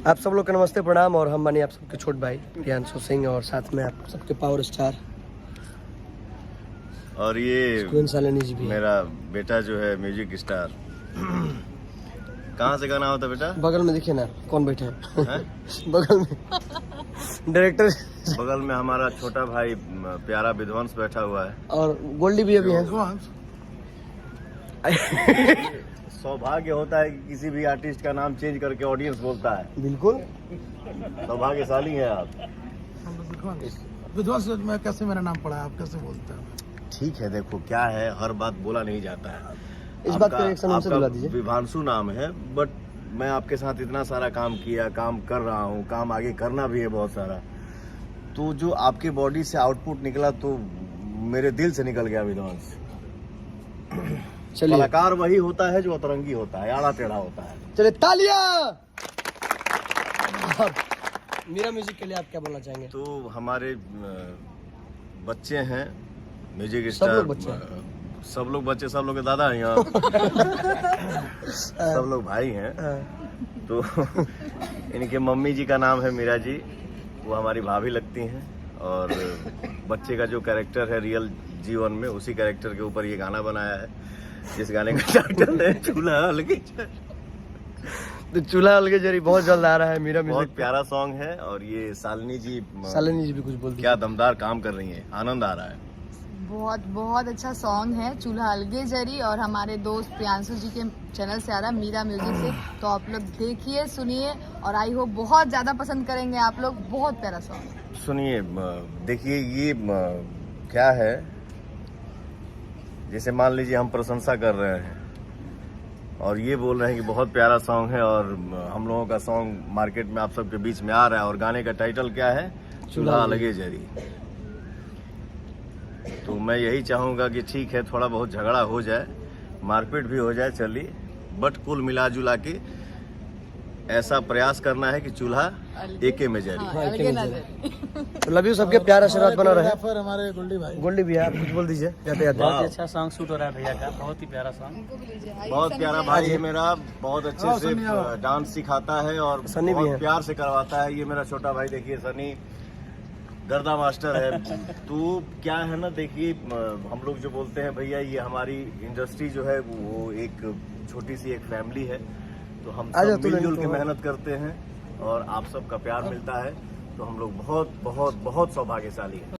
आप सब लोग का नमस्ते प्रणाम और हम मानिए आप सबके छोट भाई प्रियांशु सिंह और साथ में आप सबके पावर स्टार और ये सालिनी जी भी मेरा बेटा जो है म्यूजिक स्टार। कहाँ से गाना होता है बेटा? बगल में देखिए ना कौन बैठे हैं बगल में डायरेक्टर बगल में हमारा छोटा भाई प्यारा विध्वंस बैठा हुआ है और गोल्डी भी अभी है। सौभाग्य होता है कि किसी भी आर्टिस्ट का नाम चेंज करके ऑडियंस बोलता है। बिल्कुल सौभाग्यशाली हैं आप। विध्वंस में कैसे मेरा नाम पड़ा, आप कैसे बोलते हैं? ठीक है, देखो क्या है, हर बात बोला नहीं जाता है। इस बात पर रिएक्शन हमसे दिला दीजिए। विभांशु नाम है, बट मैं आपके साथ इतना सारा काम किया, काम कर रहा हूँ, काम आगे करना भी है बहुत सारा। तो जो आपके बॉडी से आउटपुट निकला तो मेरे दिल से निकल गया विध्वंस। कलाकार वही होता है जो अतरंगी होता है, आड़ा टेढ़ा होता है। चलिए तालियां। मीरा म्यूजिक के लिए आप क्या बोलना चाहेंगे? तो हमारे बच्चे हैं म्यूजिक सब स्टार, लोग बच्चे सब लोग के दादा हैं यहाँ। सब लोग भाई हैं। तो इनके मम्मी जी का नाम है मीरा जी, वो हमारी भाभी लगती हैं। और बच्चे का जो कैरेक्टर है रियल जीवन में, उसी कैरेक्टर के ऊपर ये गाना बनाया है, जिस गाने का टाइटल है चूल्हा अलगे। तो चूल्हा अलगे जरी बहुत जल्द आ रहा है मीरा म्यूजिक। बहुत प्यारा सॉन्ग है और ये सालिनी जी भी कुछ बोलती क्या दमदार काम कर रही हैं, आनंद आ रहा है। बहुत अच्छा सॉन्ग है चूल्हा अलगे जरी, और हमारे दोस्त प्रियांशु जी के चैनल से आ रहा है मीरा म्यूजिक से। तो आप लोग देखिए, सुनिए और आई होप बहुत ज्यादा पसंद करेंगे आप लोग। बहुत प्यारा सॉन्ग। सुनिए, देखिए ये क्या है, जैसे मान लीजिए हम प्रशंसा कर रहे हैं और ये बोल रहे हैं कि बहुत प्यारा सॉन्ग है, और हम लोगों का सॉन्ग मार्केट में आप सबके बीच में आ रहा है और गाने का टाइटल क्या है, चूल्हा अलगे जरी। तो मैं यही चाहूंगा कि ठीक है, थोड़ा बहुत झगड़ा हो जाए, मारपीट भी हो जाए, चलिए, बट कुल मिला जुला के ऐसा प्रयास करना है कि चूल्हा एके में जरी। तो लव यू, सबके प्यार आशीर्वाद बना रहे। फिर हमारे गोल्डी भी है, आप कुछ बोल दीजिए जाते जाते। बहुत ही अच्छा सॉन्ग शूट हो रहा है भैया का, बहुत ही प्यारा सॉन्ग। बहुत प्यारा भाई है मेरा, बहुत अच्छे से डांस सिखाता है और सनी भी है, प्यार से करवाता है। ये मेरा छोटा भाई, देखिए सनी गर्दा मास्टर है। तो क्या है ना, देखिए हम लोग जो बोलते हैं भैया, ये हमारी इंडस्ट्री जो है वो एक छोटी सी एक फैमिली है। तो हम सब मिलजुल के मेहनत करते हैं और आप सबका प्यार मिलता है, तो हम लोग बहुत बहुत बहुत सौभाग्यशाली हैं।